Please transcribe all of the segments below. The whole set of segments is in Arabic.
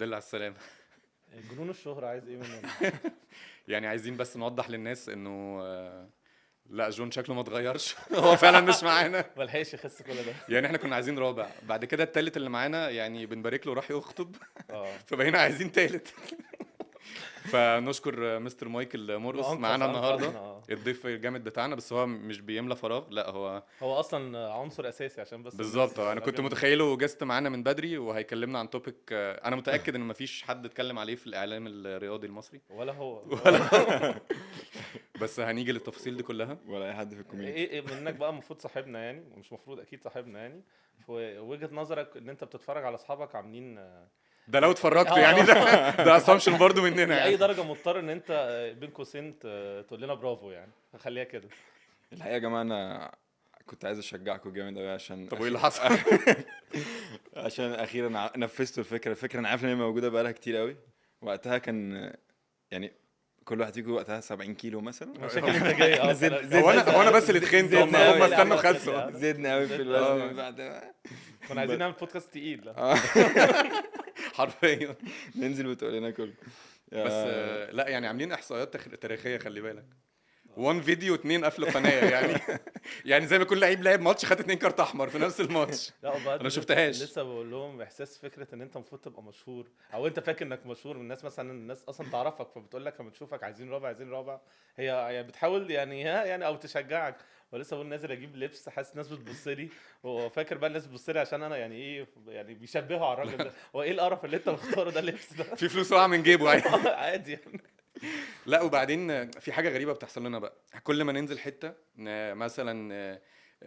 لله على السلامة. جنون الشهرة عايز ايه مننا؟ يعني عايزين بس نوضح للناس انه لا جون شكله ما اتغيرش. هو فعلا مش معانا. ملحقش يخس كل ده. يعني احنا كنا عايزين رابع، بعد كده التالت اللي معانا يعني بنبارك له راح يخطب، اه فبقينا عايزين تالت. فنشكر مستر مايكل مرقص معانا النهارده، أنقذنا. الضيف الجامد بتاعنا، بس هو مش بيملى فراغ، لا هو هو اصلا عنصر اساسي عشان بس بالظبط. الناس انا كنت راجل- متخيله جست معانا من بدري وهيكلمنا عن توبيك انا متاكد ان مفيش حد اتكلم عليه في الاعلام الرياضي المصري، ولا هو بس هنيجي للتفاصيل دي كلها. ولا اي حد في الكوميونتي. ايه منك بقى المفروض صاحبنا يعني، مش مفروض اكيد صاحبنا يعني، في وجهة نظرك ان انت بتتفرج على اصحابك عاملين ده لو اتفرجت يعني ده اسامبشن برضو مننا لاي يعني. درجة مضطر ان انت بين قوسين تقول لنا برافو يعني، خليها كده. الحقيقه يا جماعه انا كنت عايز اشجعكم جامد قوي عشان طب وايه اللي حصل؟ عشان اخيرا نفذتوا الفكره انا عارف ان هي موجوده بقالها كتير قوي. وقتها كان يعني كل واحد فيكم وقتها 70 كيلو مثلا. شكل انت جاي زد- هو انا بس اللي تخنت، زدنا هم أوي. استنوا خسوا. زدنا قوي في زدنا. الوزن من بعد ما كنا عايزين نعمل بودكاست تقيل. حرفيا. ننزل وتقول لنا كله. بس لا يعني عاملين احصائيات تاريخيه، خلي بالك. 1 فيديو 2 قفل قناه يعني. يعني زي ما كل لعيب لعب ماتش خد 2 كارت احمر في نفس الماتش. لا وبعد أنا شفتهاش. لسه بقول لهم احساس فكره ان انت المفروض تبقى مشهور، او انت فاكر انك مشهور من الناس، مثلا الناس اصلا تعرفك فبتقول لك لما تشوفك عايزين رابع عايزين رابع، هي يعني بتحاول يعني ها يعني او تشجعك. ولسه بقول نازل اجيب لبس، حاسس الناس بتبص لي، وفاكر بقى الناس بتبص لي عشان انا يعني ايه، يعني بيشبهوا على الراجل ده. هو ايه القرف اللي انت مختاره ده اللبس ده؟ في فلوس وقع من جيبه يعني. عادي يعني. لا وبعدين في حاجه غريبه بتحصل لنا بقى، كل ما ننزل حته مثلا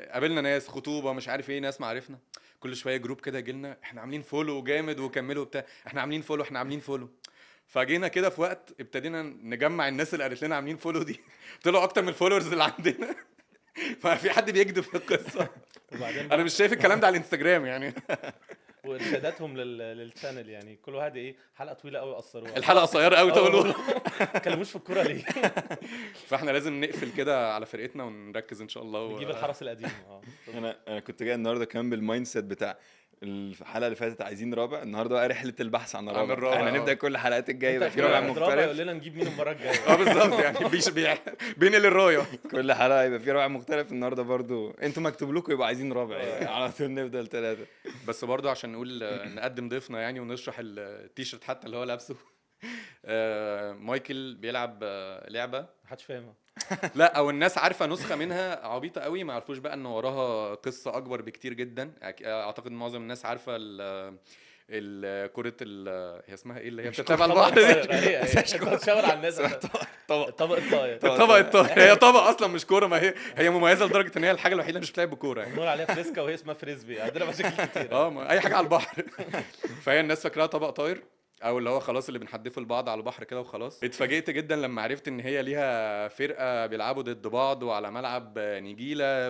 قابلنا ناس خطوبه مش عارف ايه، ناس معرفنا، كل شويه جروب كده يجي لنا احنا عاملين فولو جامد وكملوا بتاع، احنا عاملين فولو احنا عاملين فولو. فجينا كده في وقت ابتدينا نجمع الناس اللي قالت لنا عاملين فولو دي، طلعوا اكتر من الفولورز اللي عندنا. ففي حد بيكذب في القصه. وبعدين انا مش شايف الكلام ده على الانستجرام يعني. وارشاداتهم للشانل، يعني كل واحد ايه، حلقه طويله قوي قصروها، الحلقه قصيره قوي طولوا. ما تكلموش في الكوره ليه؟ فاحنا لازم نقفل كده على فرقتنا ونركز ان شاء الله نجيب الحرس القديم. انا كنت جاي النهارده كمان بالمايند سيت بتاع الحلقه اللي فاتت عايزين رابع، النهارده بقى رحله البحث عن الرابع. احنا هنبدا كل الحلقات الجايه يبقى في رابع رابع مختلف. يقول لنا نجيب مين المره الجايه. بالظبط يعني بينقل الرايه. كل حلقه يبقى في رابع مختلف. النهارده برضو انتوا مكتوب لكم يبقى عايزين رابع يعني على طول نفضل 3. بس برضو عشان نقول نقدم ضيفنا يعني ونشرح التيشيرت حتى اللي هو لابسه. مايكل بيلعب لعبه محدش فاهمها. لا او الناس عارفه نسخه منها عبيطه قوي، ما يعرفوش بقى ان وراها قصه اكبر بكتير جدا. اعتقد معظم الناس عارفه الكره هي اسمها ايه اللي هي بتتلعب على البحر دي؟ انت بتشاور على الناس. طبق الطاير. الطبق الطاير. هي طبق اصلا مش كوره، ما هي مميزه لدرجه ان هي الحاجه الوحيده اللي مش بتلعب بكوره يعني. بنقول عليها فريسكا وهي اسمها فريسبي، عندنا مشاكل كتير. اي حاجه على البحر. فهي الناس فاكراها طبق طاير، او اللي هو خلاص اللي بنحدفه لبعض على البحر كده وخلاص. اتفاجئت جدا لما عرفت ان هي ليها فرقه بيلعبوا ضد بعض وعلى ملعب نجيله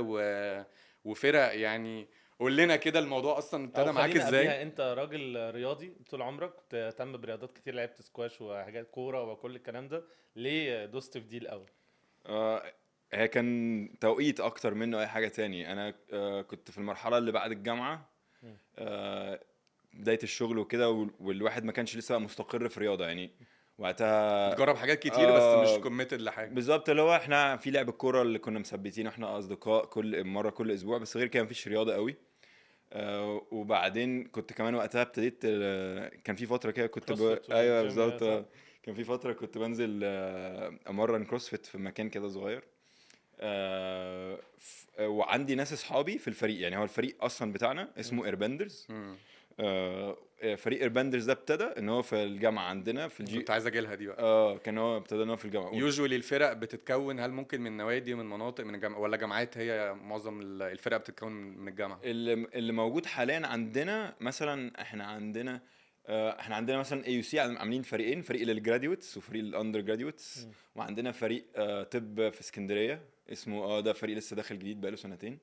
وفرق يعني. قول لنا كده الموضوع اصلا ابتدى معاك ازاي؟ انت راجل رياضي طول عمرك، تهتم برياضات كتير، لعبت سكواش وحاجات كوره وكل الكلام ده، ليه دوست في دي الاول؟ هي كان توقيت اكتر منه اي حاجه تاني. انا كنت في المرحله اللي بعد الجامعه، بدايه الشغل وكده، والواحد ما كانش لسه مستقر في رياضه يعني وقتها. تجرب حاجات كتير بس مش كوميتد لحاجه بالظبط. اللي هو احنا في لعب الكوره اللي كنا مثبتين احنا اصدقاء كل مره كل اسبوع، بس غير كده مفيش رياضه قوي. وبعدين كنت كمان وقتها ابتديت كان في فتره كده كنت ايوه بالظبط. كان في فتره كنت بنزل امرن كروسفيت في مكان كده صغير. وعندي ناس اصحابي في الفريق، يعني هو الفريق اصلا بتاعنا اسمه ايربندرز. فريق ايربندرز ده ابتدى ان هو في الجامعه عندنا في كنت عايز اجيلها دي بقى. كان هو ابتدى ان هو في الجامعه. يوجوالي الفرق بتتكون هل ممكن من نوادي من مناطق من الجامعه ولا جامعات؟ هي معظم الفرق بتتكون من الجامعه. اللي موجود حاليا عندنا مثلا احنا عندنا مثلا AUC عاملين فريقين، فريق للجراديويتس وفريق للاندر جراديويتس. وعندنا فريق طب في اسكندريه اسمه ده فريق لسه داخل جديد بقاله 2 سنين.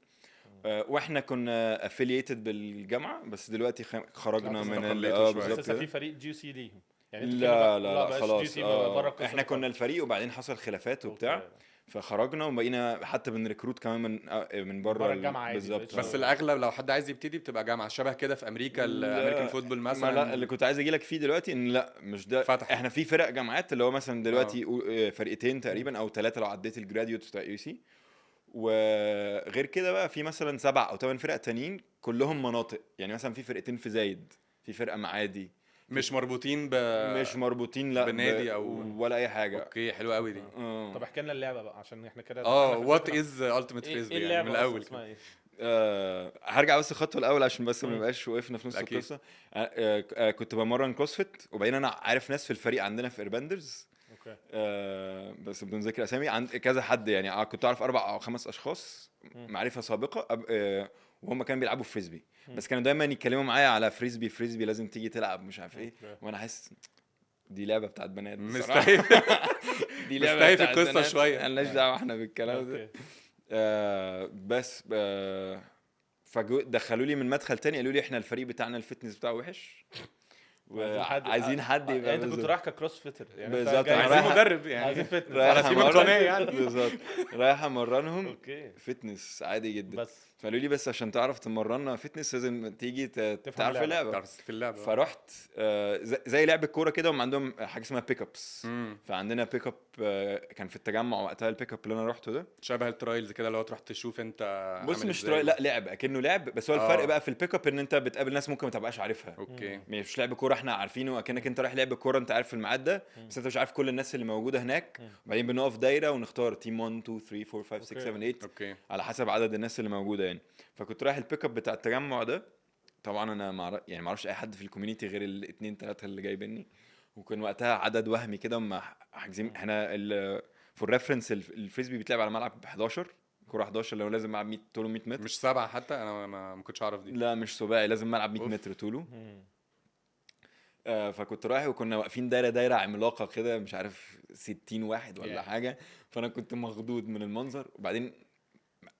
واحنا كنا افيلييتد بالجامعه، بس دلوقتي خرجنا من بالظبط. لسه في فريق GC ليهم يعني؟ لا خلاص. احنا كنا الفريق وبعدين حصل خلافات وبتاع فخرجنا وبقينا حتى بنريكروت كمان من بره بره الجامعة عادي، بالظبط مبقتش بس الاغلب لو حد عايز يبتدي بتبقى جامعه شبه كده في امريكا الامريكان فوتبول ما مثلا. لا اللي كنت عايز اجي لك فيه دلوقتي ان لا مش ده فتحوا. احنا في فرق جامعات اللي هو مثلا دلوقتي فرقتين تقريبا او 3 لو عديت الجراديوت بتاع يو سي، وغير كده بقى في مثلا 7 او 8 فرق تانيين كلهم مناطق، يعني مثلا في فرقتين في زايد، في فرقه معادي، مش مربوطين مش مربوطين لا بنادي او ولا اي حاجه. اوكي حلو قوي دي. طب احكي لنا اللعبه بقى عشان احنا كده اه دخلنا في وات الفكرة. از التيميت ايه فريسبي إيه يعني من اللعبه الاول اصلا اسمها كده. ايه؟ هرجع بس الخطوه الاول عشان بس ما مم. نبقاش وقفنا في نص أكيد. القصه. كنت بمرن كروسفيت، وبعدين انا عارف ناس في الفريق عندنا في ايرباندرز، اوكي. بس بدون ذكر اسامي، عند كذا حد يعني، كنت اعرف 4 أو 5 اشخاص مم. معرفه سابقه وهم كانوا بيلعبوا فريسبي، مم. بس كانوا دايما يتكلموا معايا على فريسبي لازم تيجي تلعب مش عارف ايه، أوكي. وانا حاسس دي لعبه بتاعت بنات بصراحه. مستهيف دي مستهيف بتاعت القصة بنات، شوية. مالناش دعوه احنا بالكلام ده. اوكي. بس دخلوا لي من مدخل تاني، قالوا لي احنا الفريق بتاعنا الفتنس بتاعه وحش وعايزين حد يبقى يعني انت كنت بالظبط. رايح ككروس فيتر يعني أنت بالظبط، جاي- أنا عايزين رايح- مدرب يعني عايزين فتنس رايح على سيب أمرن. القناة يعني. بالظبط، رايح امرنهم اوكي. فتنس عادي جدا. بس فقالوا لي بس عشان تعرف تمرنا فتنس لازم تيجي تعرف اللعبة. اللعبه. تعرف في اللعبة. فرحت زي لعبه كوره كده، هم عندهم حاجه اسمها بيك ابس. مم. فعندنا بيك اب كان في التجمع وقتها البيك اب اللي انا رحته ده. شبه الترايلز كده لو تروح تشوف انت بص عامل مش إزاي. تراي، لا لعب اكنه لعب، بس هو الفرق آه. بقى في البيك اب ان انت بتقابل ناس ممكن ما تبقاش عارفها. اوكي. مش لعب كوره احنا عارفينه، اكنك انت رايح لعب كوره انت عارف الميعاد ده، بس انت مش عارف كل الناس اللي موجوده هناك. وبعدين بنقف دايره ونختار تيم 1 2 3 4 5 6 7 8 اوكي. على حسب عدد الناس اللي موجوده يعني. فكنت رايح البيك اب بتاع التجمع ده، طبعا انا يعني ما اعرفش اي حد في الكوميونتي غير الاثنين ثلاثه اللي جايبيني، وكان وقتها عدد وهمي كده هم حاجزين. احنا فور ريفرنس الفريسبي بيتلعب على ملعب 11 كوره 11 لو لازم ملعب 100 طوله 100 متر. مش 7 حتى انا ما كنتش اعرف دي. لا مش سباعي، لازم ملعب 100 أوف. متر طوله. مم. فكنت رايح وكنا واقفين دايره عملاقه كده مش عارف 60 واحد ولا Yeah. حاجه. فانا كنت مخضوض من المنظر. وبعدين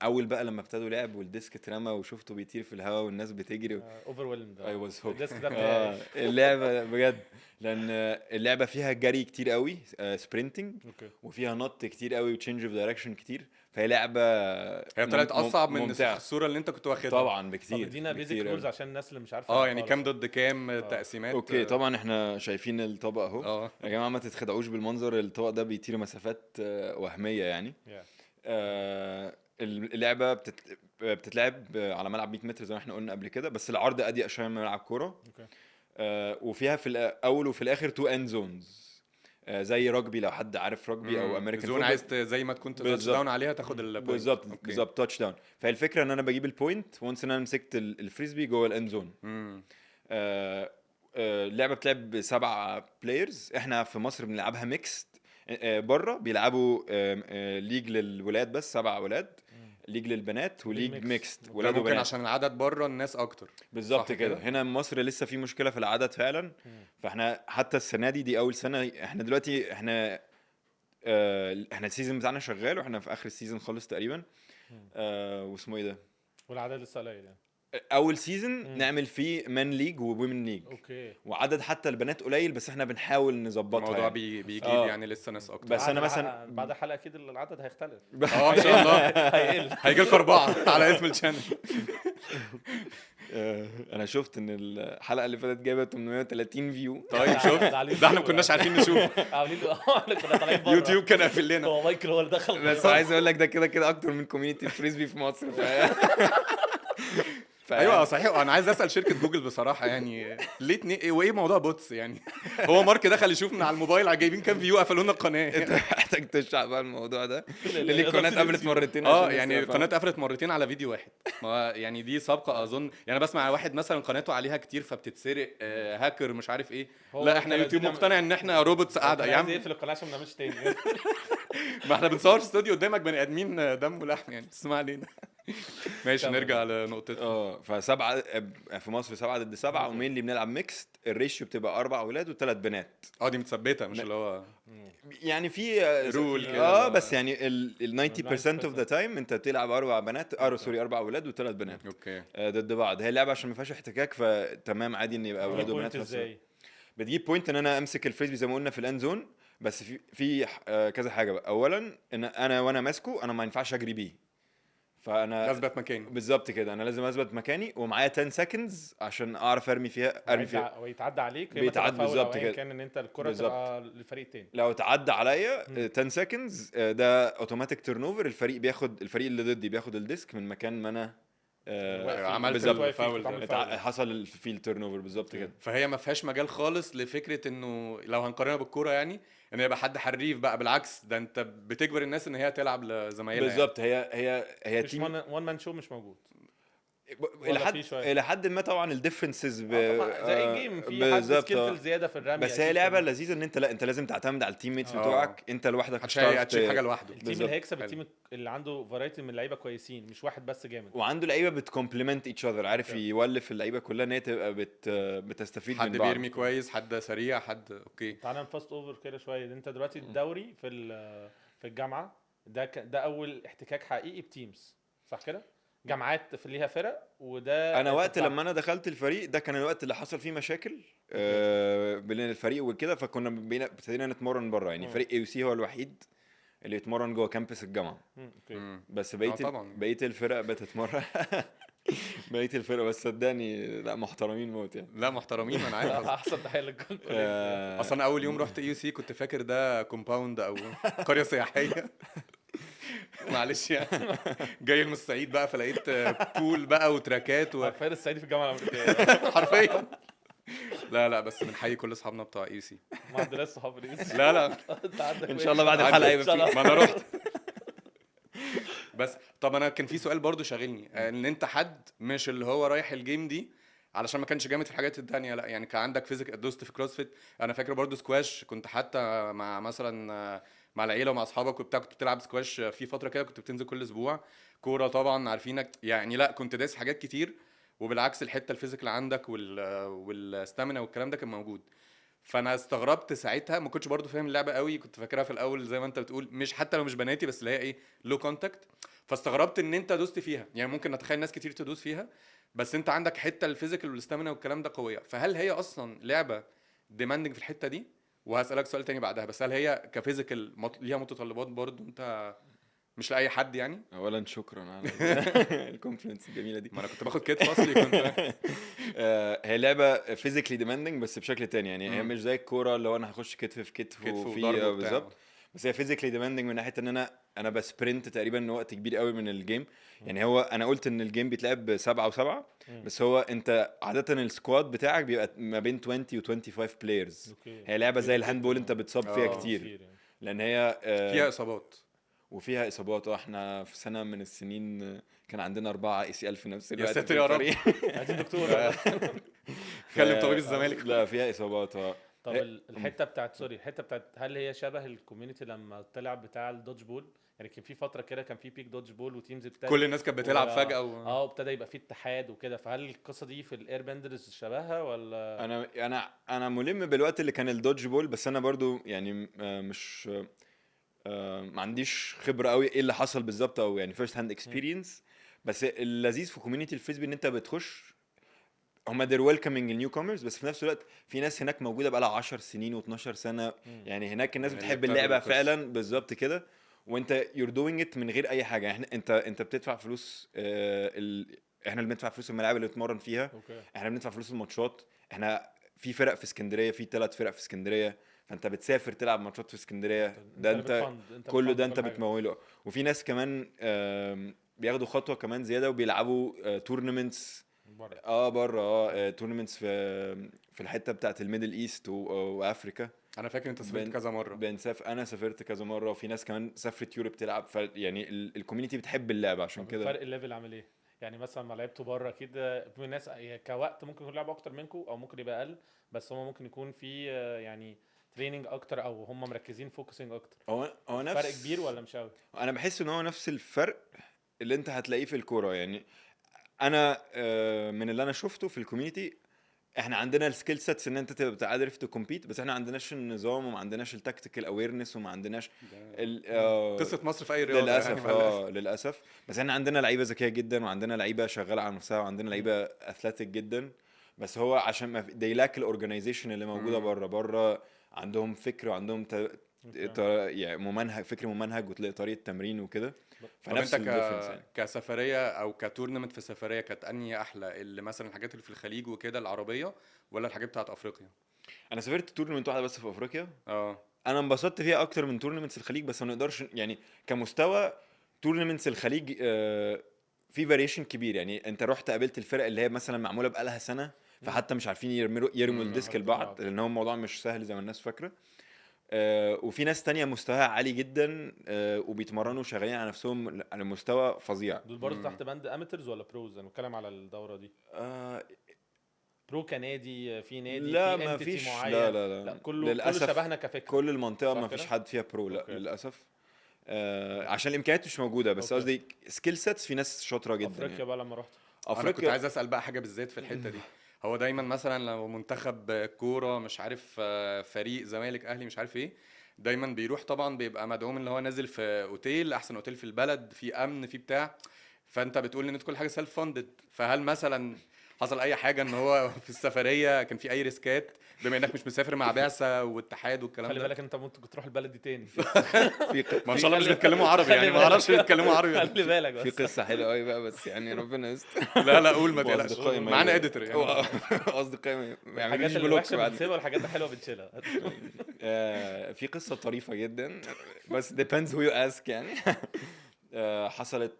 اول بقى لما ابتدوا لعب والديسك اترمى وشفته بيطير في الهواء والناس بتجري اوفر ويلم I was hooked. الديسك ده بتاعي. اللعبه بجد، لان اللعبه فيها جري كتير قوي سبرينتنج، اوكي. وفيها نط كتير قوي وتشينج اوف دايركشن كتير، فهي لعبه هي طلعت اصعب من ممتعة. الصوره اللي انت كنت واخدها. طبعا طب بكتير ادينا بيزك بكتير رولز أوي. عشان الناس اللي مش عارفه اه يعني خالص. كام ضد كام تقسيمات. اوكي طبعا احنا شايفين الطبق اهو. اه يا جماعه ما تتخدعوش بالمنظر، الطبق ده بيطير مسافات وهميه يعني. Yeah. اللعبه بتتلعب على ملعب 100 متر زي ما احنا قلنا قبل كده، بس العرض اضيق شويه من ملعب كوره. اوكي. وفيها في الاول وفي الاخر 2 اند زونز، زي رugby لو حد عارف رugby او امريكان زون عايز زي ما تكون تاتش بالظبط. داون عليها تاخد البوينت. بالظبط بالظبط تاتش داون. فهي الفكره ان انا بجيب البوينت وانس ان انا مسكت الفريسبي جوه الاند زون. اللعبه بتلعب ب7 بلايرز، احنا في مصر بنلعبها ميكست. بره بيلعبوا ليج للولاد بس 7 ولاد، ليج للبنات وليج ميكس. ميكست ده ولاد ممكن وبنات. عشان العدد بره الناس اكتر. بالظبط صح كده. كده؟ هنا مصر لسه في مشكله في العدد فعلا. فاحنا حتى السنه دي اول سنه، احنا دلوقتي احنا السيزون بتاعنا شغال واحنا في اخر السيزون خالص تقريبا. واسمه ايه ده، والعدد لسه قليل يعني. اول سيزون نعمل فيه مان ليج وومن ليج، اوكي. وعدد حتى البنات قليل بس احنا بنحاول نظبطها الموضوع يعني. بيجيب آه. يعني لسه ناس اكتر. بس أنا بعد مثلاً- بعد الحلقه اكيد العدد هيختلف. اه ان شاء الله هيقل. هيجي لكم 4 على اسم الشانل. انا شفت ان الحلقه اللي فاتت جايبه 830 فيو. طيب شوف ده احنا ما كناش عارفين نشوف. عاملين احنا كنا طالعين بره. يوتيوب كان قافل لنا. هو مايكل هو اللي دخل. بس عايز اقول لك ده كده اكتر من كوميونتي الفريسبي في مصر ايوه صحيح. انا عايز اسال شركه جوجل بصراحه يعني ليه وايه موضوع بوتس يعني. هو مارك دخل يشوف من على الموبايل جايبين كام فيو قفلوا لنا القناه. انت محتاج تشرح بقى الموضوع ده. اللي اللي القناه يقدر قفلت في مرتين اه عشان يعني لسه القناه اتقفلت مرتين على فيديو واحد. ما هو يعني دي سابقه اظن. يعني بسمع على واحد مثلا قناته عليها كتير فبتتسرق هاكر مش عارف ايه. هو لا احنا كان يوتيوب عايزين مقتنع ان احنا روبوتس قاعده يا عايز عم. يقفل القناه عشان ما نعملش تاني. ما احنا بنصور في استوديو قدامك بني ادمين دم ولحم يعني تسمع علينا. ماشي تمام. نرجع لنقطتنا. فسبعه في مصر 7 ضد 7 ومين اللي بنلعب ميكست. الريشيو بتبقى 4 اولاد و3 بنات. دي متثبته مش اللي هو يعني في رول كده. بس يعني ال 90% اوف ذا تايم انت بتلعب 4 بنات سوري 4 اولاد و3 بنات اوكي. ضد بعض. هي اللعبه عشان ما فيهاش احتكاك فتمام عادي ان يبقى اولاد بوينت وبنات في نفس الوقت. ازاي؟ بتجيب بوينت ان انا امسك الفريسبي زي ما قلنا في الاند زون، بس في كذا حاجه بقى. اولا ان انا وانا ماسكه انا ما ينفعش اجري بيه، فانا اثبت مكاني. بالظبط كده انا لازم اثبت مكاني ومعايا 10 سيكندز عشان اعرف ارمي فيها. او يتعدى عليك، يا اما بيتعدى تبقى فاول او بالظبط ايا كده. كان ان انت الكره بالظبط. تبقى للفريق التاني. لو تعدى عليا مم. 10 سيكندز ده اوتوماتيك تيرن اوفر، الفريق اللي ضدي بياخد الديسك من مكان ما انا واقف فيه. عملت كنت واقف فيه، الفاول كنت عامل ده. فاول. حصل فيه التيرن اوفر بالظبط كده. فهي ما فيهاش مجال خالص لفكره انه لو هنقارنها بالكوره يعني ان يبقى حد حريف بقى، بالعكس ده انت بتجبر الناس ان هي تلعب لزمايلها بالظبط. هي مش تيم وان مان شو مش موجود. الى ولا حد في شوية؟ الى حد ما طبعا الديفرنسز طبعا زي الجيم في حد سكيلفل زياده في الرمي، بس هي أكيد لعبه في لذيذه ان انت لا انت لازم تعتمد على التيم ميتس آه. بتوعك، انت لوحدك مش عشان هتعرف هتشيل حاجه لوحده. التيم بالظبط. اللي هيكسب حلو. التيم اللي عنده فرايتي من اللعيبه كويسين، مش واحد بس جامد. وعنده لعيبه بتكومبلمنت ايتش اذر، عارف أوكي. يولف اللعيبه كلها ان هي تبقى بتستفيد حد من بعض. بيرمي كويس، حد سريع، حد اوكي. تعالى نفاست اوفر كده شويه. انت دلوقتي الدوري في الجامعه ده اول احتكاك حقيقي بتيمز، صح كده؟ جامعات في ليها فرق، وده انا وقت بتاع- لما انا دخلت الفريق ده كان الوقت اللي حصل فيه مشاكل بين الفريق وكده، فكنا ابتدينا نتمرن بره يعني. مم. فريق اي سي هو الوحيد اللي يتمرن جوه كامبس الجامعه، اوكي. مم. بس طبعا. بقيه الفرق بتتمرن بقيه الفرق بس صدقني لا محترمين موت يعني. لا محترمين انا عارف. احسن تحيه للكل. اصلا اول يوم رحت يو سي كنت فاكر ده كومباوند او قريه سياحيه. معلش يعني جاي من الصعيد بقى فلقيت بول بقى وتراكات عارفين الصعيدي في الجامعه الامريكيه. حرفيا. لا بس بنحيي كل اصحابنا بتوع اي سي. ما عندناش صحاب رئيس. لا انت عندك ان شاء الله بعد عندي. الحلقه إن شاء يبقى الله. في ما انا رحت. بس طب انا كان في سؤال برضو شاغلني، ان انت حد مش اللي هو رايح الجيم دي علشان ما كانش جامد في الحاجات التانية، لا يعني كان عندك فيزيك دوست في كروسفيت. انا فاكر برضو سكواش، كنت حتى مع مثلا مع العيله ومع اصحابك وبتاع كنت بتلعب سكواش في فتره كده، كنت بتنزل كل اسبوع. كوره طبعا عارفينك يعني، لا كنت دايس حاجات كتير. وبالعكس الحته الفيزيكال عندك والستامينا والكلام ده كان موجود. فانا استغربت ساعتها، ما كنتش برضو فاهم اللعبه قوي، كنت فاكرها في الاول زي ما انت بتقول مش حتى لو مش بناتي بس اللي هي ايه لو كونتاكت. فاستغربت ان انت دوست فيها، يعني ممكن نتخيل ناس كتير تدوس فيها بس انت عندك حته الفيزيكال والاستامينا والكلام ده قويه. فهل هي اصلا لعبه ديماندنج في الحته دي؟ وهسالك سؤال تاني بعدها، بس هل هي كفيزيكال ليها متطلبات برضو انت مش لاي حد يعني؟ اولا شكرا على الكونفرنس الجميله دي. ما انا كنت باخد كتف اصلي كنت. هي لعبه فيزيكلي ديماندنج بس بشكل تاني يعني. هي مم. مش زي الكوره اللي هو انا هخش كتف في كتف كتف وفي وضرب وبتاع. بالظبط. بس هي فيزيكلي ديماندنج من ناحيه ان انا بسبرنت تقريبا وقت كبير قوي من الجيم. يعني هو انا قلت ان الجيم بيتلعب 7 و7، بس هو انت عاده السكواد بتاعك بيبقى ما بين 20 و 25 بلايرز. اوكي. هي لعبه زي الهاندبول انت بتصاب فيها آه. كتير يعني. لان هي فيها اصابات. وفيها اصابات. احنا في سنه من السنين كان عندنا 4 اي سي ال في نفس الوقت ساتر في يا رب. الفريق. عايزين دكتور. كلم طبيب الزمالك. لا فيها اصابات طب إيه؟ الحته بتاعت الحته بتاعت هل هي شبه الكوميونتي لما طلع بتاع الدوج بول؟ يعني كان في فتره كده كان في بيك دوج بول وتيمز ابتدى كل الناس كانت بتلعب فجاه ابتدى يبقى في اتحاد وكده. فهل القصه دي في الاير بندرز شبهها ولا؟ انا ملم بالوقت اللي كان الدوج بول، بس انا برضو يعني مش ما عنديش خبره قوي ايه اللي حصل بالظبط او يعني فيرست هاند اكسبيرينس. بس اللذيذ في كوميونتي الفيسبي ان انت بتخش هما they're welcoming النيو كومرز، بس في نفس الوقت في ناس هناك موجوده بقى لها 10 سنين و12 سنه. يعني هناك الناس يعني بتحب اللي اللعبه ابتدوا القصة. فعلا بالظبط كده. وانت you're doing it من غير اي حاجه. احنا انت بتدفع فلوس احنا اللي بندفع فلوس الملاعب اللي بنتمرن فيها، اوكي. احنا بندفع فلوس الماتشات. احنا في فرق في اسكندريه، في 3 فرق في اسكندريه، فانت بتسافر تلعب ماتشات في اسكندريه. ده انت كله ده انت بتموله. وفي ناس كمان بياخدوا خطوه كمان زياده وبيلعبوا تورنمنتس بره تورنمنتس في الحته بتاعت الميدل ايست وافريكا. انا فاكر انت سافرت كذا مره. انا سافرت كذا مره، وفي ناس كمان سافرت يوروب تلعب. يعني الكوميونتي بتحب اللعبه عشان كده. فرق الليفل عامل ايه؟ يعني مثلا ما لعبتوا بره كده في ناس كوقت ممكن يكون لعبوا اكتر منكم او ممكن يبقى اقل، بس هم ممكن يكون في يعني تريننج اكتر او هم مركزين فوكسنج اكتر. هو نفس فرق كبير ولا مش قوي؟ انا بحس ان هو نفس الفرق اللي انت هتلاقيه في الكوره يعني. انا من اللي انا شفته في الكوميونتي احنا عندنا السكيل سيتس ان انت تبقى عارف تكمبيت، بس احنا ما عندناش النظام وما عندناش التكتيكال اويرنس وما عندناش قصه مصر في اي رياضه للاسف يعني للاسف. بس احنا عندنا لعيبه ذكيه جدا، وعندنا لعيبه شغاله على نفسها، وعندنا لعيبه اثليتيك جدا. بس هو عشان ما دي لاك الاورجنايزيشن اللي موجوده بره عندهم فكر وعندهم يعني ممنهج، فكر ممنهج، وتلاقي طريقه تمرين وكده. طب فنفس انت الديفرنس يعني. كسفريه او كتورنمنت في سفريه كانت انهي احلى، اللي مثلا الحاجات اللي في الخليج وكده العربيه، ولا الحاجات بتاعت افريقيا؟ انا سافرت تورنمنت واحده بس في افريقيا، اه. انا انبسطت فيها اكتر من تورنمنتس الخليج، بس ما نقدرش يعني كمستوى تورنمنتس الخليج في فاريشن كبير. يعني انت رحت قابلت الفرق اللي هي مثلا معموله بقالها سنه، فحتى مش عارفين يرموا الديسك حاطين لبعض، بعض. لان هو الموضوع مش سهل زي ما الناس فاكره. وفي ناس تانية مستواها عالي جدا، وبيتمرنوا شغالين على نفسهم على مستوى فظيع. دول برضه مم. تحت بند اماتيرز ولا بروز؟ انا بتكلم على الدوره دي. آه، برو كنادي، في نادي، لا في ما انتيتي فيش، معين؟ لا لا لا لا كله للاسف شبهنا كفكره. كل المنطقه صح ما فيش كده؟ حد فيها برو، لا اوكي. للاسف. عشان الامكانيات مش موجوده، بس اوكي. قصدي سكيل سيتس في ناس شاطره جدا افريقيا يعني. بقى لما رحت. انا كنت افريقيا عايز اسال بقى حاجه بالذات في الحته دي. هو دايما مثلا لو منتخب كوره مش عارف فريق زمالك اهلي مش عارف ايه، دايما بيروح طبعا بيبقى مدعوم اللي هو نازل في اوتيل، احسن اوتيل في البلد، في امن في بتاع. فانت بتقول ان انت كل حاجه سيلف فاندد، فهل مثلا حصل اي حاجه ان هو في السفريه كان في اي ريسكات، بما انك مش مسافر مع بعثه واتحاد والكلام خلي ده؟ بالك انت ممكن تروح البلد دي تاني. ما ان شاء الله مش خلي- بيتكلموا عربي خلي يعني، ما بالك. اعرفش بيتكلموا عربي ولا خلي بالك في بس. قصه حلوه قوي بقى، بس يعني ربنا يستر. لا لا قول ما تقلقش، واصدقائي ما معانا يبقى- اديتور يعني. اصدقائي ما الحاجات يعملوش اللي بلوك وحشه بعد. بنسيبها والحاجات الحلوه بنشيلها. في قصه طريفه جدا، بس depends who you ask يعني. حصلت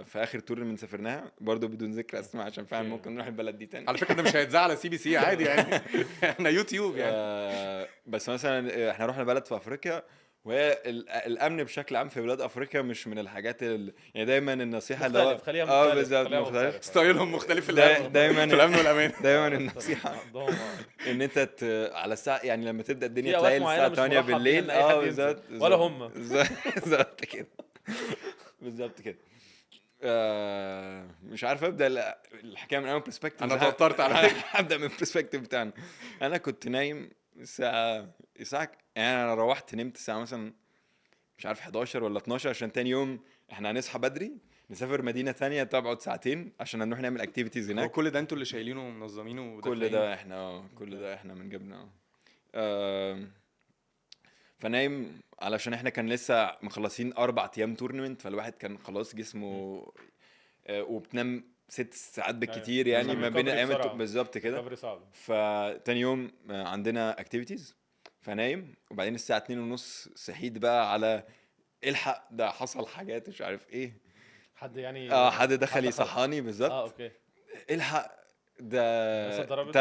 في اخر تورنمنت سافرناها برضو بدون ذكر اسماء، عشان فعلا ممكن نروح البلد دي تاني. على فكره ده مش هيتذاع على CBC عادي يعني. احنا يوتيوب يعني. بس مثلا احنا رحنا بلد في افريقيا، وهي الامن بشكل عام في بلاد افريقيا مش من الحاجات يعني دايما النصيحه اللي هو مختلف، خليها مختلف، بالظبط خليها مختلف. مختلف. ستايلهم مختلف في دا- الامن، دايما في الامن والامان. دايما النصيحه عندهم ان انت على الساعه، يعني لما تبدا الدنيا في أوقات تلاقي معينة الساعه مش 8 مرحب بيها بالليل، إن أي حد ينزل. بالظبط ولا هم. بالظبط كده، بالظبط كده. مش عارف ابدا الحكايه من اول برسبكتيف. أنا توترت على فكرة. هبدا من البرسبكتيف بتاعنا. انا كنت نايم الساعه يعني انا روحت نمت الساعه مثلا مش عارف 11 ولا 12، عشان تاني يوم احنا هنصحى بدري نسافر مدينه تانية تقعد ساعتين عشان نروح نعمل اكتيفيتيز هو هناك. كل ده انتوا اللي شايلينه ومنظمينه كل ودافعين؟ ده احنا كل ده احنا من جبنا. فنايم علشان احنا كان لسه مخلصين 4 ايام تورنمنت، فالواحد كان خلاص جسمه وبتنام 6 ساعات بالكتير أيوة. يعني عشان ما بين recovery ايام بسرعة. بالظبط كده. كفري صعب. فتاني يوم عندنا اكتيفيتيز، فنايم، وبعدين الساعه 2:30 صحيت بقى على الحق ده حصل حاجات مش عارف ايه. حد يعني حد دخل حد يصحاني بالظبط. اوكي. الحق الناس ده اتضربت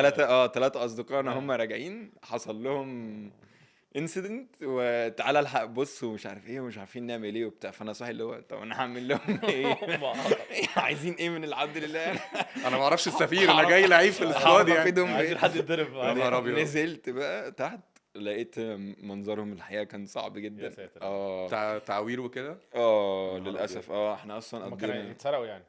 3 اصدقائنا آه. هم راجعين حصل لهم انسيدنت، وتعالى الحق بص ومش عارف ايه ومش عارفين نعمل ايه وبتاع. فانا صاحي اللي هو طب انا هعمل لهم ايه؟ عايزين ايه من العبد لله؟ انا ما اعرفش السفير، انا جاي لعيب في السكواد هعرف يعني. افيدهم عايزين بايه؟ حد يتضرب. يا نهار أبيض. نزلت بقى تحت لقيت منظرهم الحقيقه كان صعب جدا. يا ساتر. تعوير وكده. اه نهار للاسف. احنا اصلا هم كانوا قضينا. يتسرقوا يعني.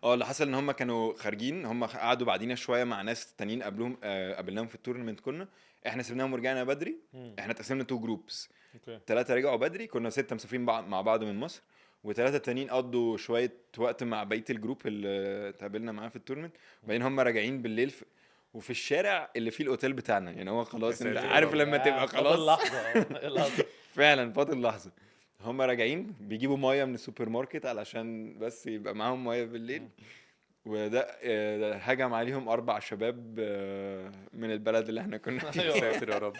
اللي حصل ان هم كانوا خارجين، هم قعدوا بعدينا شويه مع ناس تانيين قبلهم، قابلناهم في التورنمنت. كنا احنا سيبناهم ورجعنا بدري. احنا اتقسمنا 2 جروبس، اوكي. 3 رجعوا بدري، كنا 6 مسافرين مع بعض من مصر، و3 التانيين قضوا شويه وقت مع بقيه الجروب اللي اتقابلنا معاه في التورنمنت. وبعدين هم راجعين بالليل وفي الشارع اللي فيه الاوتيل بتاعنا. يعني هو خلاص يا انت ساتر عارف يا لما تبقى فاضل خلاص لحظه. اللحظه. فعلا فاضل لحظه. هم راجعين بيجيبوا ميه من السوبر ماركت علشان بس يبقى معاهم ميه بالليل. وده هجم عليهم 4 شباب من البلد اللي احنا كنا فيها. أيوة. يا ساتر يا رب.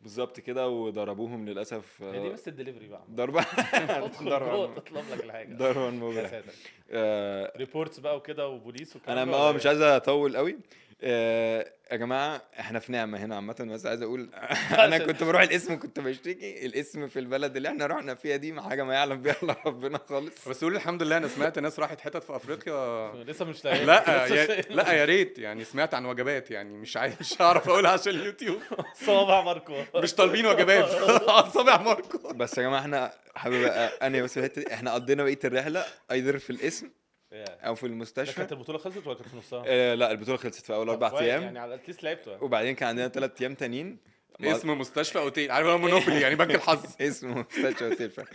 بالظبط كده، وضربوهم للاسف. هي دي بس الدليفري بقى. ضربه تدخل جوه ضربه تطلب لك الحاجه. ضربه يا مبرح. ساتر. آه، ريبورتس بقى وكده وبوليس والكلام انا ده ولا مش إيه؟ عايز اطول قوي. يا جماعه احنا في نعمه هنا عامه، بس عايز اقول انا كنت بروح الاسم كنت بشتكي الاسم في البلد اللي احنا رحنا فيها دي حاجه ما يعلم بيها الا ربنا خالص. بس قول الحمد لله، انا سمعت ناس راحت حتت في افريقيا. لسه مش لاقي. لا لا يا ريت يعني، سمعت عن وجبات يعني مش هعرف اقولها عشان اليوتيوب. صوابع ماركو. مش طالبين وجبات. اصابع ماركو. بس يا جماعه احنا حابب انا بس الحته دي، احنا قضينا بقيه الرحله ايذر في الاسم او في ده المستشفى. كانت البطوله خلصت ولا كانت في نصها؟ لا البطوله خلصت في اول 4 كويس، ايام. يعني على اتليست لعبته يعني. وبعدين كان عندنا 3 ايام تانيين اسم مستشفى اوتيل، عارف هو مونوبولي يعني، بنك الحظ. اسمه مستشفى اوتيل فعلا.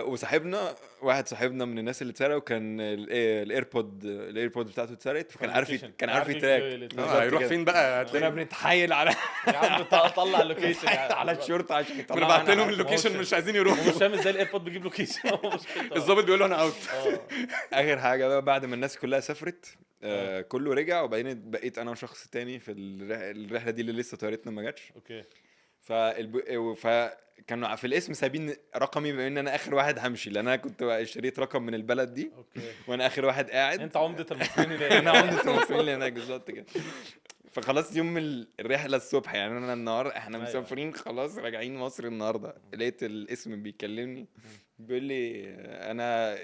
وصاحبنا واحد صاحبنا من الناس اللي اتسرقوا كان الايربود بتاعته اتسرقت، فكان عارف اللوكيشن. كان عارف عارف يتراك. يجيب ال- بالظبط هيروح كده. فين بقى؟ كنا هتلاقي بنتحايل على يا عم طلع اللوكيشن على الشرطه عشان يطلعوا بنبعت لهم معانا. اللوكيشن مش عايزين هو يروحوا. مش فاهم ازاي الايربود بيجيب لوكيشن. هو مشكلته. الظابط بيقول له انا اوت. اخر حاجه بقى بعد ما الناس كلها سافرت آه. كله رجع، وبعدين بقيت انا وشخص تاني في الرحله دي اللي لسه طيارتنا ما جاتش. اوكي. فكانوا في الاسم سايبين رقمي بما ان انا اخر واحد همشي، لان انا كنت اشتريت رقم من البلد دي اوكي. وانا اخر واحد قاعد. انت عمدة المصريين اللي انا عمدة المصريين اللي هناك بالظبط كده. فخلاص يوم الرحله الصبح، يعني انا النهارده احنا أيوة. مسافرين خلاص راجعين مصر النهارده، لقيت الاسم بيكلمني بيقول لي انا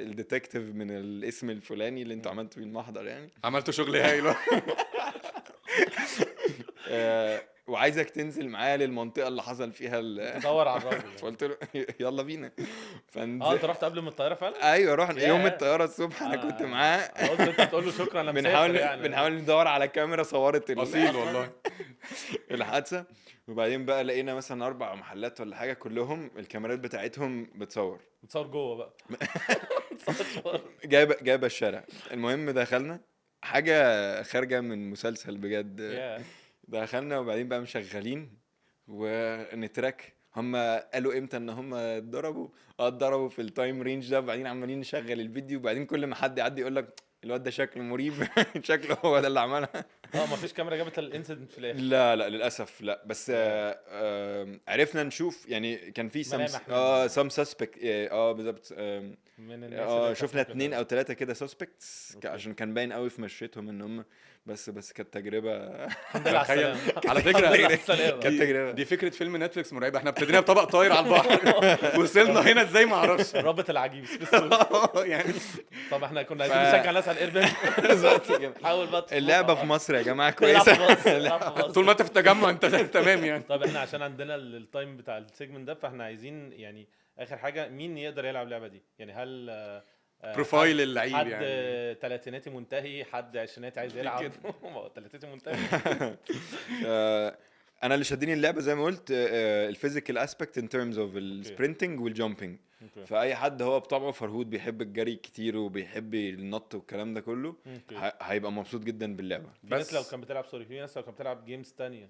الديتكتيف من الاسم الفلاني اللي انتوا عملتوا بيه المحضر يعني، عملتوا شغل هايل. وعايزك تنزل معايا للمنطقه اللي حصل فيها تدور على الراجل يعني. فقلت له يلا بينا. انت رحت قبل من الطياره فعلا؟ ايوه رحنا ياه. يوم الطياره الصبح انا كنت معاه. أنا قلت انت هتقول له شكرا انا مسافر يعني. بنحاول ندور على كاميرا صورت اصيل والله. الحادثه. وبعدين بقى لقينا مثلا 4 محلات ولا حاجه كلهم الكاميرات بتاعتهم بتصور بتصور جوه بقى. بتصور. جايبه الشارع. المهم دخلنا حاجه خارجه من مسلسل بجد. ياه. دخلنا وبعدين بقى مشغلين ونتراك هم قالوا امتى ان هم اتضربوا في التايم رينج ده. وبعدين عمالين نشغل الفيديو، وبعدين كل ما حد يعدي يقول لك الواد ده شكله مريب. شكله هو ده اللي عملها. مفيش كاميرا جابت الانسيدنت في الاخر. لا للاسف لا، بس عرفنا نشوف يعني كان في ملامح سم سسبكت بالظبط. من الناس اللي شفنا بتحصل 2 كده. او 3 كده سسبكتس أوكي. عشان كان باين قوي في مشيتهم ان هم بس كانت تجربه. الحمد لله على تخيل. السلامة. على الحمد لله على فكره السلامة. كانت تجربه. دي فكره فيلم نتفليكس مرعبه. احنا ابتدينا بطبق طاير على البحر وصلنا هنا ازاي ما اعرفش. الرابط العجيب سبيستون. يعني طب احنا كنا عايزين نشجع الناس على الايربان. بالظبط كده. حاول بقى اللعبه في مصر يا جماعه العب في كويسه. مصر، العب في مصر. طول ما انت في التجمع انت تمام يعني. طب احنا عشان عندنا التايم بتاع السيجمنت ده، فاحنا عايزين يعني اخر حاجه مين يقدر يلعب اللعبه دي يعني؟ هل بروفايل اللعيب حد يعني. تلاتيناتي منتهي، حد عشريناتي عايز يلعب؟ تلاتيناتي منتهي. انا اللي شدني اللعبه زي ما قلت الفيزيكال اسبكت ان ترمز اوف السبرنتنج والجامبنج. أوكي. فاي حد هو بطبعه فرهود بيحب الجري كتير وبيحب النط والكلام ده كله أوكي. هيبقى مبسوط جدا باللعبه. في ناس بس لو كان بتلعب في ناس لو كان بتلعب جيمز تانية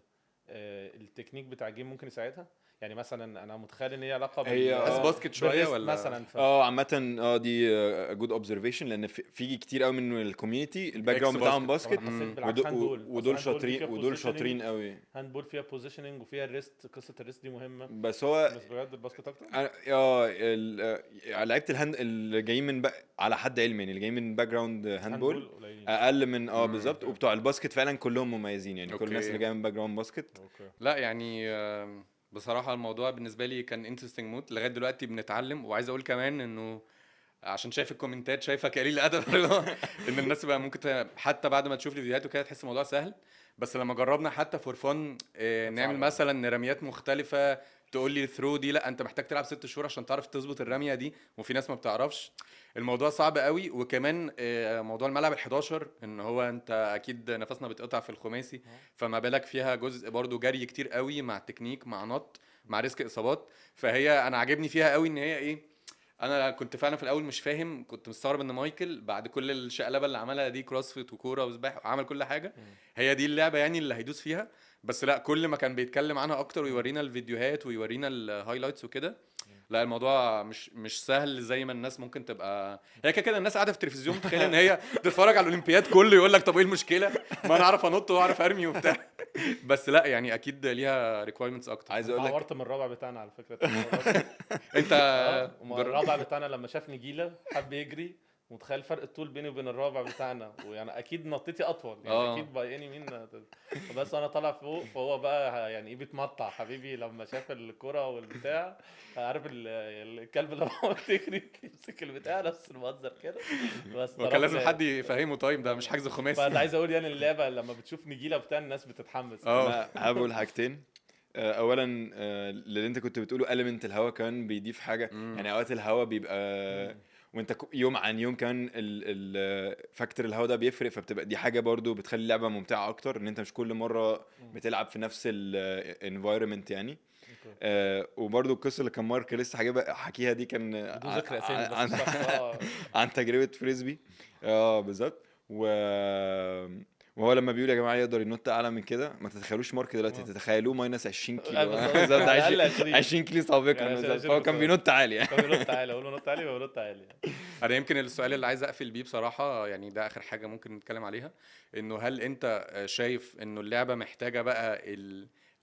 التكنيك بتاع الجيم ممكن يساعدها يعني. مثلا انا متخيل ان هي علاقه هي بس باسكت شويه بالريست ولا مثلا عامه دي جود اوبزرفيشن، لان في كتير قوي من الكوميونتي الباك جراوند إكس بتاعهم باسكت. باسكت. ودول شاطرين قوي. هاند بول فيها بوزيشننج وفيها الريست. قصه الريست دي مهمه، بس هو بس بجد الباسكت اكتر. لعيبه الهاند اللي جايين من على حد علمي يعني اللي جايين من باك جراوند هاند بول قليلين. اقل من بالظبط. وبتوع الباسكت فعلا كلهم مميزين يعني. كل أوكي. الناس اللي جايه من باك جراوند باسكت. اوكي. لا يعني بصراحه الموضوع بالنسبه لي كان انترستنج موت. لغايه دلوقتي بنتعلم. وعايز اقول كمان انه عشان شايف الكومنتات شايفك قليل الادب. ان الناس بقى ممكن حتى بعد ما تشوف الفيديوهات وكده تحس الموضوع سهل. بس لما جربنا حتى فور فن نعمل مثلا رميات مختلفه، تقول لي الثرو دي لا انت محتاج تلعب 6 شهور عشان تعرف تظبط الرميه دي، وفي ناس ما بتعرفش. الموضوع صعب قوي. وكمان موضوع الملعب ال11 ان هو انت اكيد نفسنا بتقطع في الخماسي، فما بالك فيها جزء برضو جري كتير قوي مع التكنيك مع نط مع ريسك اصابات. فهي انا عاجبني فيها قوي ان هي ايه. انا كنت فعلا في الاول مش فاهم، كنت مستغرب ان مايكل بعد كل الشقلبه اللي عملها دي كروسفيت وكوره وسباحه وعمل كل حاجه هي دي اللعبه يعني اللي هيدوس فيها. بس لا كل ما كان بيتكلم عنها اكتر ويورينا الفيديوهات ويورينا الهايلايتس وكده، لا الموضوع مش سهل زي ما الناس ممكن تبقى. هي كده الناس قاعده في التلفزيون متخيله ان هي بتتفرج على الاولمبياد كله يقول لك طب ايه المشكله ما انا اعرف انط واعرف ارمي وبتاع. بس لا يعني اكيد ليها ريكويرمنتس اكتر. عايز اقول لك عورت من الرابع بتاعنا على فكره. انت الرابع بتاعنا لما شاف نجيله حب يجري، متخيل فرق الطول بيني وبين الرابع بتاعنا، ويعني اكيد نطيتي اطول يعني اكيد باي اني مين. بس انا طالع فوق فهو بقى يعني ايه بيتمطع حبيبي لما شاف الكرة والبتاع. عارف الكلب اللي هو بتجري يمسك البتاع نفس المنظر كده. بس وكان لازم حد يفهمه طيب ده مش حجز خماسي. فانا عايز اقول يعني اللعبه لما بتشوف نجيله بتاع الناس بتتحمس. انا هقول حاجتين. اولا اللي انت كنت بتقوله element الهوا كمان بيضيف حاجه. يعني اوقات الهوا بيبقى وانت يوم عن يوم كمان فاكتور الهوا ده بيفرق، فبتبقى دي حاجه برضو بتخلي اللعبه ممتعه اكتر، ان انت مش كل مره بتلعب في نفس الانفايرمنت يعني. وبرضو القصه اللي كان مارك لسه حكيها دي كان بدون ذكر اسامي بس عن الشخص عن تجربه فريسبي. اه بالظبط. وهو لما بيقول يا جماعه يقدر ينط اعلى من كده، ما تتخيلوش مارك دلوقتي، تتخيلوه ماينس 20 كيلو بالظبط. بالظبط، على الأقل 20 20 كيلو سابقا يعني بالظبط، 20 فهو كان بينط عالي يعني. كان بينط عالي، اقول له نط عالي بينط عالي يعني. انا يمكن السؤال اللي عايز اقفل بيه بصراحه، يعني ده اخر حاجه ممكن نتكلم عليها، انه هل انت شايف انه اللعبه محتاجه بقى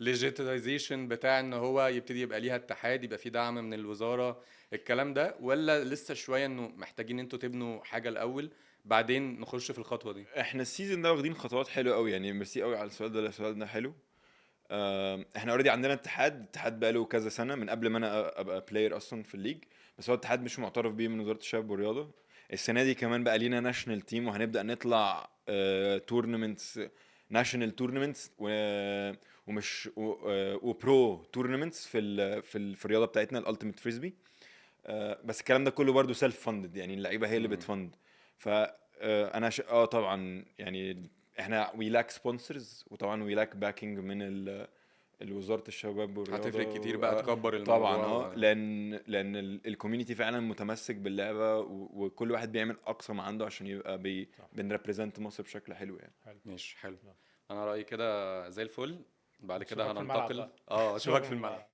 الليجيتيزيشن بتاع ان هو يبتدي يبقى ليها اتحاد، يبقى في دعم من الوزاره، الكلام ده، ولا لسه شويه انه محتاجين انتوا تبنوا حاجه الاول بعدين نخش في الخطوه دي؟ احنا السيزون ده واخدين خطوات حلوه قوي يعني، ميرسي قوي على السؤال ده، السؤال ده حلو. احنا اوريدي عندنا اتحاد بقاله كذا سنه من قبل ما انا ابقى بلاير اصلا في الليج، بس هو اتحاد مش معترف بيه من وزاره الشباب والرياضه. السنه دي كمان بقى لينا ناشونال تيم، وهنبدا نطلع تورنمنتس، ناشونال تورنمنتس ومش وبرو تورنمنتس في الرياضه بتاعتنا الالتيميت فريسبي. بس الكلام ده كله برضو سيلف فاندد، يعني اللعيبه هي اللي بتفند. ف انا طبعا يعني احنا وي لاك سبونسرز، وطبعا وي لاك باكينج من الوزاره الشباب والرياضه. هتفرق كتير بقى تكبر طبعا الموضوع لان الكوميونتي فعلا متمسك باللعبه، وكل واحد بيعمل اقصى ما عنده عشان يبقى بنريبريزنت مصر بشكل حلو يعني. مش حلو. انا رايي كده زي الفل. بعد كده نشوفك في الملعب هننتقل بقى. اشوفك في الملعب.